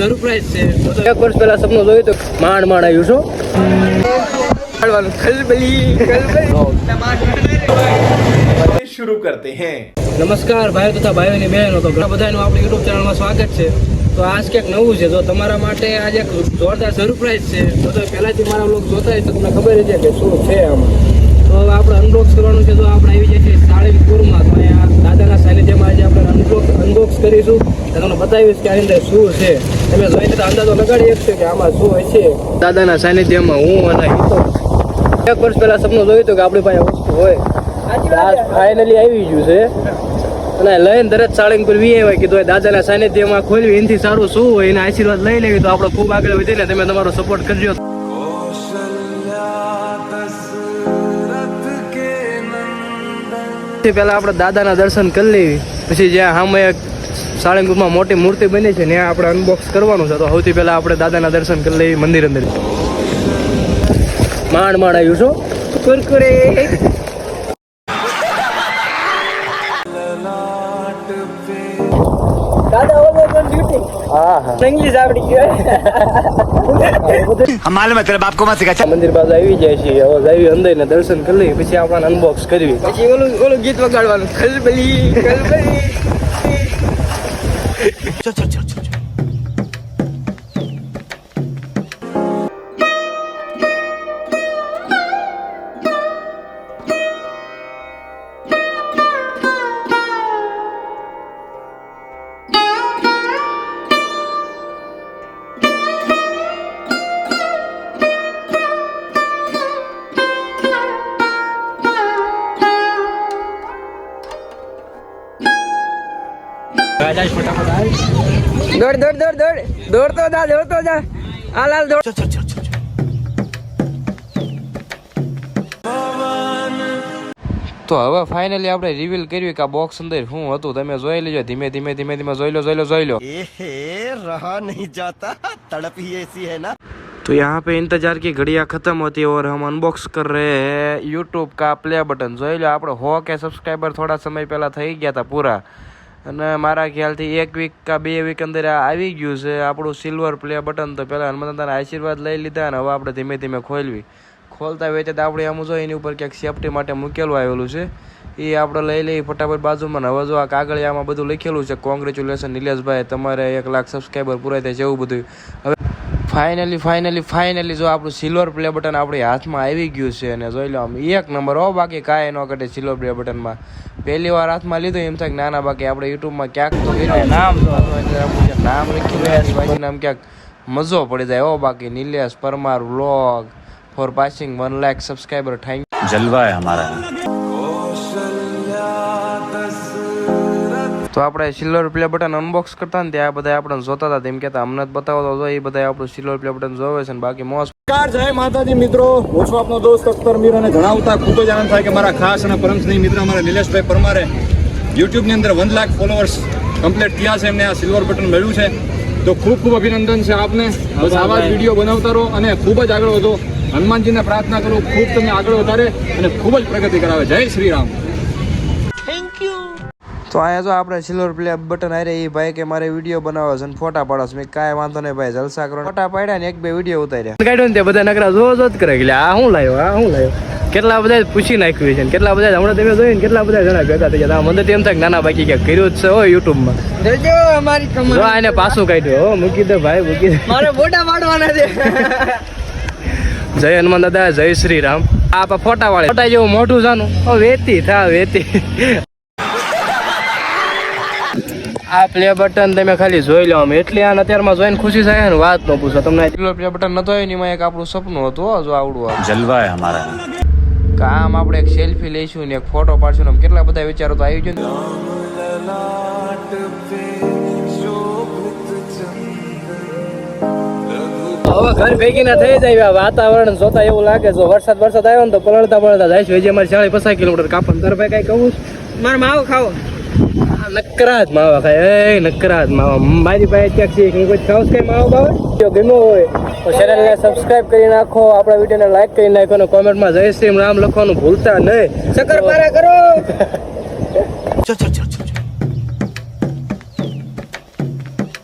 Surprise છે. તો 1 વર્ષ પહેલા સપનું જોયું તો માંડ આવ્યું છો. शुरू करते हैं. નમસ્કાર ભાઈઓ તથા ભાઈઓની બહેનો, તો ઘણા બધાનું આપણી યુટ્યુબ ચેનલમાં સ્વાગત છે. તો આજ કંઈક નવું છે, તો તમારા માટે આજે એક જોરદાર સરપ્રાઈઝ છે. તો પહેલાંથી મારા લોકો જોતા હોય તો તમને ખબર છે કે શું છે આમાં. તો આપણે અનબોક્સ કરવાનું છે. તો આપણે આવી જાય છે સાળંગપુરમાં. તો અહીંયા દાદાના સાનિધ્યમાં આજે આપણે અનબોક્સ કરીશું. તમને બતાવીશ કે આની અંદર શું છે. તમે જોઈને તો અંદાજો લગાડી શકશો કે આમાં શું હશે. દાદાના સાનિધ્યમાં હું અને 1 વર્ષ પહેલા સપનું જોયું હતું કે આપણી પાસે વસ્તુ હોય. ફાઇનલી આવી ગયું છે અને લઈને તરત સાળંગપુર વી કીધું દાદાના સાનિધ્યમાં ખોલવી એનાથી સારું શું હોય એના આશીર્વાદ લઈ લેવી. તો આપણે ખૂબ આગળ વધીને તમે તમારો સપોર્ટ કરજો. પહેલા આપણે દાદાના દર્શન કરી લેવી, પછી જ્યાં સામે સાળંગપુરમાં મોટી મૂર્તિ બની છે ત્યાં આપણે અનબોક્સ કરવાનું છે. તો સૌથી પહેલા આપણે દાદાના દર્શન કરી લેવી મંદિર અંદર. માંડ આવ્યું છો કુરકુરે. ઇંગ્લિશ આવડી ગયો. મંદિર બાજુ આવી જાય છે. હવે આવી અંદર ને દર્શન કરી લઈએ, પછી આપણે અનબોક્સ કરવી. પછી ઓલું ગીત વગાડવાનું, ખલબલી ખલબલી. દોડતો જા હાલ દોડ. તો હવે ફાઇનલી આપણે રિવીલ કર્યું કે આ બોક્સ અંદર શું હતું. તમે જોઈ લેજો, ધીમે ધીમે જોઈ લો. रहा नहीं जाता तड़प ही ऐसी है ना. तो यहाँ पे इंतजार की घड़ियाँ खत्म होती है और हम अनबॉक्स कर रहे हैं यूट्यूब का प्ले बटन. જોઈ લો, આપણે 100 કે સબસ્ક્રાઈબર થોડા સમય પહેલા થઈ ગયા હતા પૂરા, અને મારા ખ્યાલથી 1 વીક કે 2 વીક અંદર આવી ગયું છે આપણું સિલ્વર પ્લે બટન. તો પહેલાં હનુમાનદાદાના આશીર્વાદ લઈ લીધા અને હવે આપણે ધીમે ધીમે ખોલતા વેચે તો આપણે આમ જો એની ઉપર ક્યાંક સેફટી માટે મૂકેલું આવેલું છે, એ આપણે લઈ લઈએ ફટાફટ બાજુમાં. હવે જો આ કાગળિયામાં બધું લખેલું છે, કોંગ્રેચ્યુલેશન નિલેશભાઈ, તમારે 1 લાખ સબસ્ક્રાઈબર પૂરા થાય છે એવું બધું. હવે ફાઇનલી જો આપણું સિલ્વર પ્લે બટન આપણી હાથમાં આવી ગયું છે. અને જોઈ લો આમ 1 નંબર હો, બાકી કાંઈ ન ઘટે સિલ્વર પ્લે બટનમાં. પહેલી વાર હાથમાં લીધું એમ થાય નાના, બાકી આપણે યુટ્યુબમાં ક્યાંક તો નામ નામ લખી પછી નામ ક્યાંક મજો પડી જાય હો. બાકી Nilesh Parmar vlog for passing 1 lakh subscriber. Thank you. જલવા હે હમારા. તો આપણે સિલ્વર પ્લે બટન અનબોક્સ કરતા ને ત્યાં બધા આપણે જોતા હતા, તેમ કહેતા અમને જ બતાવો તો એ બધા આપણું સિલ્વર પ્લે બટન જોવે છે ને બાકી મોસ. જય માતાજી મિત્રો, હું છું આપનો દોસ્ત અખ્તર મીર, અને જણાવતા ખૂબ જ આનંદ થાય કે મારા ખાસ અને પરમ સ્નેહી મિત્ર અમારા નિલેશભાઈ પરમારે યુટ્યુબની અંદર 1 લાખ ફોલોઅર્સ કમ્પ્લીટ થયા છે, એમને આ સિલ્વર બટન મળ્યું છે. તો ખૂબ અભિનંદન છે આપને. બસ આવા જ વિડીયો બનાવતા રહો અને ખૂબ જ આગળ વધો. હનુમાનજીને પ્રાર્થના કરો ખૂબ તમે આગળ વધારે અને ખૂબ જ પ્રગતિ કરાવે. જય શ્રી રામ. તો અહીંયા જો આપણે સિલ્વર પ્લે બટન આરે એ ભાઈ કે મારે વિડીયો બનાવો છે અને ફોટા પાડો છે. મેં કાંઈ વાંધો નહીં ભાઈ, જલસા કરો. ફોટા પાડ્યા ને 1-2 વિડીયો ઉતાર્યા. કાઢ્યો ને તે બધા નકરા જો જ કરે એટલે આ શું લાવ્યો. કેટલા બધા પૂછી નાખ્યું છે, કેટલા બધા હમણાં તમે જોયું ને કેટલા બધા જણા ભેગા થઈ ગયા. મને એમ થાય નાના બાકી ક્યાંક કર્યું જ છે હો યુટ્યુબમાં. જો આને પાછું કાઢ્યો હો, મૂકી દે ભાઈ, મૂકી દે. મારે ફોટા પાડવાના છે. જય હનુમાન દાદા, જય શ્રી રામ. આ ફોટા વાળે ફોટા જેવું મોઢું જાનું વેતી થા વેતી. આ પ્લે બટન તમે ખાલી જોઈ લો આમ, એટલી આને અત્યારમાં જોઈને ખુશી થાય ને વાત ન પૂછો. તમને પ્લે બટન નતો હોય ને એમાં એક આપણું સપનું હતું જો આવડું. જલવા હે હમારા. કામ આપણે એક સેલ્ફી લઈશું ને એક ફોટો પાડશું ને કેટલા બધા વિચારો તો આવી જાય. હવે ઘર ભેગી ના થઈ જાય. વાતાવરણ જોતા એવું લાગે જો વરસાદ આવ્યો ને તો પલળતા જાય છે. હજી અમારે 40-50 કિલોમીટર કાપડ. તારે ભાઈ કઈ કહું મારે માવો ખાવો. નકરાત માવા ખાય, નકરાત માવા. મારી પાસે ક્યાંક છે હું કોઈ ખાવ કઈ માવો ભાવે. જો ગમ્યો હોય તો ચેનલને સબસ્ક્રાઇબ કરી નાખો, આપણા વિડીયોને લાઈક કરી નાખો અને કોમેન્ટમાં જય શ્રી રામ લખવાનું ભૂલતા નહીં. શક્કરપારા કરો.